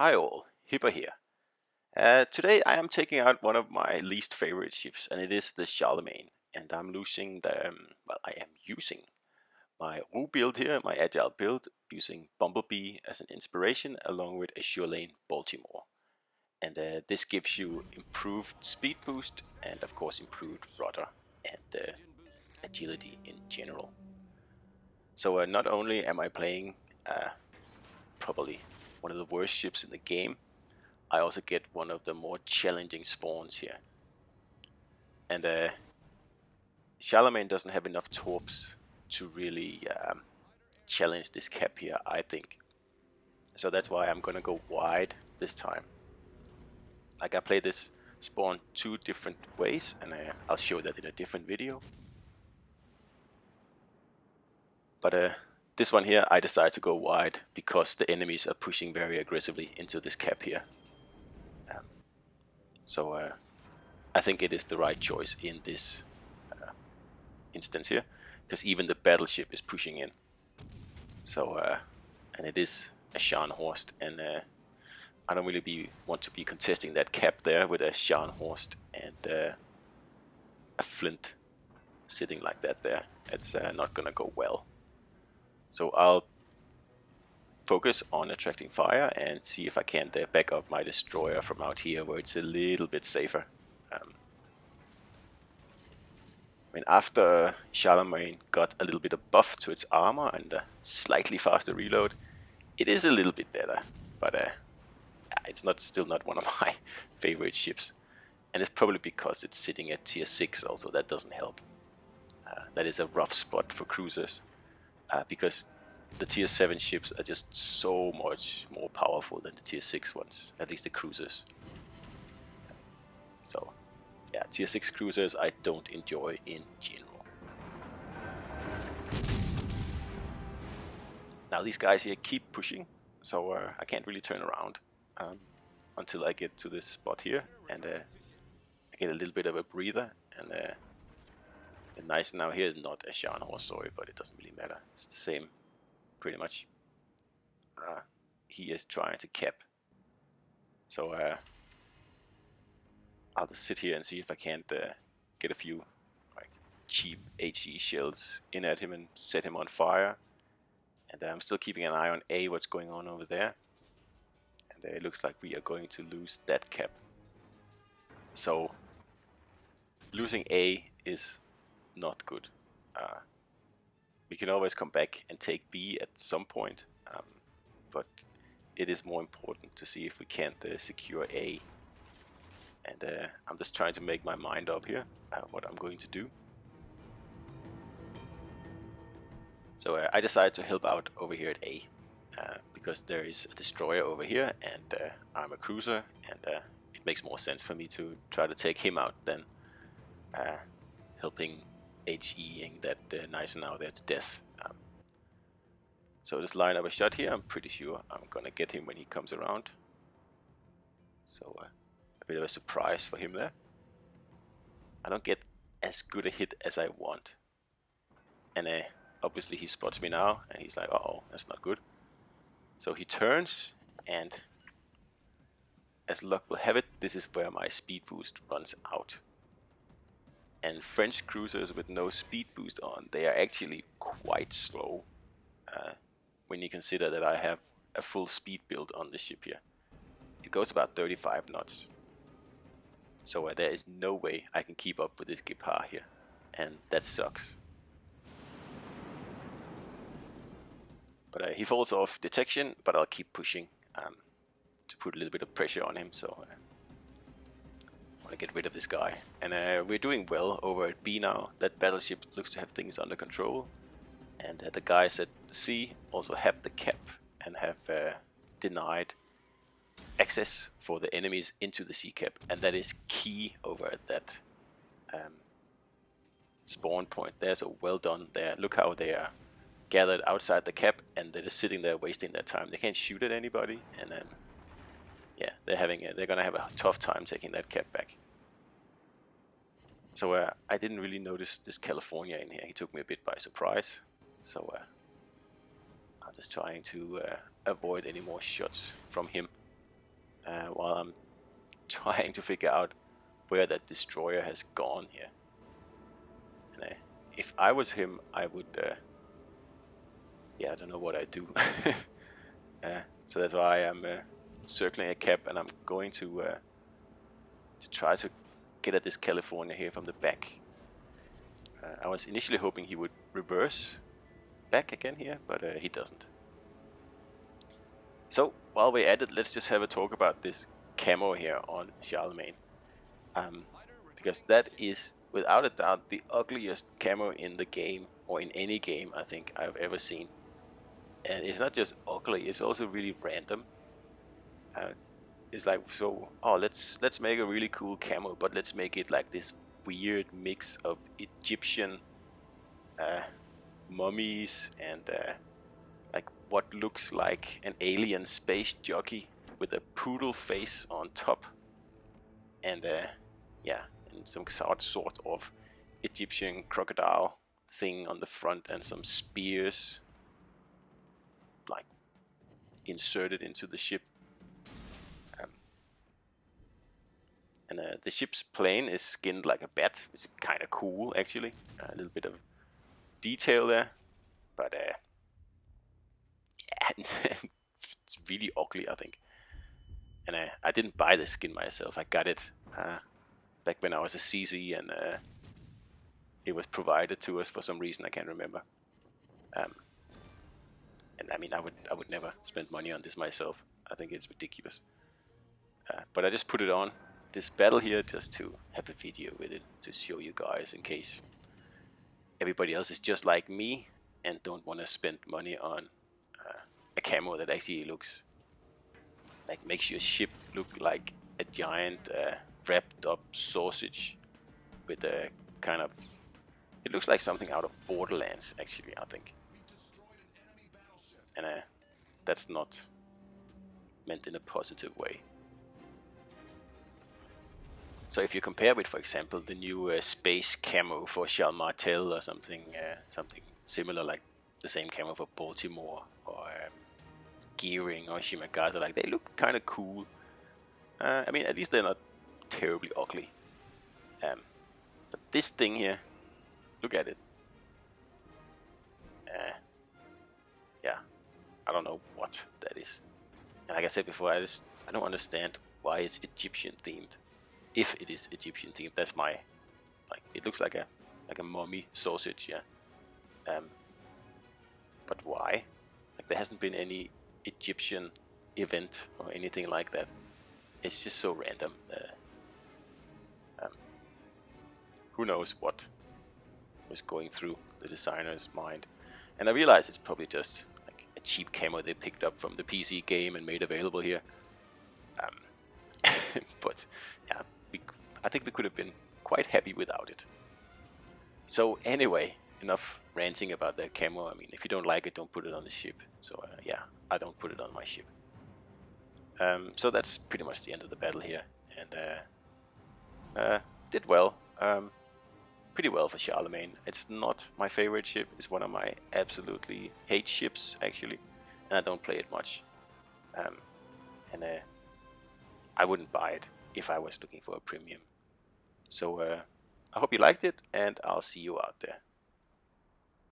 Hi all, Hipper here. Today I am taking out one of my least favorite ships, and it is the Charlemagne. And I'm losing the, I am using my Ru build here, my agile build, using Bumblebee as an inspiration along with Azure Lane Baltimore. And this gives you improved speed boost and of course improved rudder and agility in general. So not only am I playing probably one of the worst ships in the game, I also get one of the more challenging spawns here. And Charlemagne doesn't have enough torps to really challenge this cap here, I think. So that's why I'm gonna go wide this time. Like I play this spawn two different ways, and I'll show that in a different video. But this one here, I decided to go wide because the enemies are pushing very aggressively into this cap here. So I think it is the right choice in this instance here, because even the battleship is pushing in. So and it is a Scharnhorst, and I don't really want to be contesting that cap there with a Scharnhorst and a Flint sitting like that there. It's not gonna go well. So I'll focus on attracting fire and see if I can back up my destroyer from out here where it's a little bit safer. I mean, after Charlemagne got a little bit of buff to its armor and a slightly faster reload, it is a little bit better, but it's still not one of my favorite ships. And it's probably because it's sitting at tier 6 also, that doesn't help. That is a rough spot for cruisers, because the tier 7 ships are just so much more powerful than the tier 6 ones, at least the cruisers. So yeah, tier 6 cruisers I don't enjoy in general. Now these guys here keep pushing, so I can't really turn around until I get to this spot here, and I get a little bit of a breather, and the nice now here is not a Scharnhorst, sorry, but it doesn't really matter. It's the same, pretty much. He is trying to cap, so I'll just sit here and see if I can't get a few like cheap HE shells in at him and set him on fire. And I'm still keeping an eye on A, what's going on over there. And it looks like we are going to lose that cap. So losing A is not good. We can always come back and take B at some point, but it is more important to see if we can't secure A. And I'm just trying to make my mind up here what I'm going to do. So I decided to help out over here at A, because there is a destroyer over here and I'm a cruiser, and it makes more sense for me to try to take him out than helping HEing that nice now there to death. So just line up a shot here. I'm pretty sure I'm gonna get him when he comes around. So a bit of a surprise for him there. I don't get as good a hit as I want, and obviously he spots me now and he's like, uh-oh, that's not good. So he turns, and as luck will have it, this is where my speed boost runs out. And French cruisers with no speed boost on, they are actually quite slow when you consider that I have a full speed build on the ship here. It goes about 35 knots. So there is no way I can keep up with this Gepard here, and that sucks. But he falls off detection, but I'll keep pushing to put a little bit of pressure on him. So I want to get rid of this guy. And we're doing well over at B now. That battleship looks to have things under control. And the guys at C also have the cap and have denied access for the enemies into the C cap. And that is key over at that spawn point there. So well done there. Look how they are gathered outside the cap, and they're just sitting there wasting their time. They can't shoot at anybody, and yeah, they're gonna have a tough time taking that cap back. So I didn't really notice this California in here. He took me a bit by surprise. So I'm just trying to avoid any more shots from him. while I'm trying to figure out where that destroyer has gone here. And if I was him, I would, yeah, I don't know what I'd do. So that's why I'm circling a cap, and I'm going to try to get at this California here from the back. I was initially hoping he would reverse back again here, but he doesn't. So while we're at it, let's just have a talk about this camo here on Charlemagne. Because that is without a doubt the ugliest camo in the game, or in any game I think I've ever seen. And it's not just ugly, it's also really random. It's like, so, oh, let's make a really cool camo, but let's make it like this weird mix of Egyptian mummies and like what looks like an alien space jockey with a poodle face on top, and yeah, and some sort of Egyptian crocodile thing on the front, and some spears like inserted into the ship. And the ship's plane is skinned like a bat, which is kind of cool actually. A little bit of detail there, but it's really ugly, I think. And I didn't buy the skin myself. I got it back when I was a CC, and it was provided to us for some reason I can't remember. And I mean, I would never spend money on this myself. I think it's ridiculous. But I just put it on this battle here just to have a video with it to show you guys, in case everybody else is just like me and don't want to spend money on a camo that actually looks like, makes your ship look like a giant wrapped up sausage with a kind of, it looks like something out of Borderlands actually, I think. And that's not meant in a positive way. So if you compare with, for example, the new space camo for Charlemagne or something similar, like the same camo for Baltimore or Gearing or Shimagaza, like, they look kind of cool. I mean, at least they're not terribly ugly. But this thing here, look at it. Yeah, I don't know what that is. And like I said before, I don't understand why it's Egyptian themed. If it is Egyptian themed, that's my, like, it looks like a mummy sausage, yeah. But why? Like, there hasn't been any Egyptian event or anything like that. It's just so random. Who knows what was going through the designer's mind. And I realize it's probably just like a cheap camo they picked up from the PC game and made available here. But yeah, I think we could have been quite happy without it. So anyway, enough ranting about that camo. I mean, if you don't like it, don't put it on the ship. So yeah, I don't put it on my ship. So that's pretty much the end of the battle here, and did well. Pretty well for Charlemagne. It's not my favorite ship. It's one of my absolutely hate ships actually, and I don't play it much. And I wouldn't buy it if I was looking for a premium. So I hope you liked it, and I'll see you out there.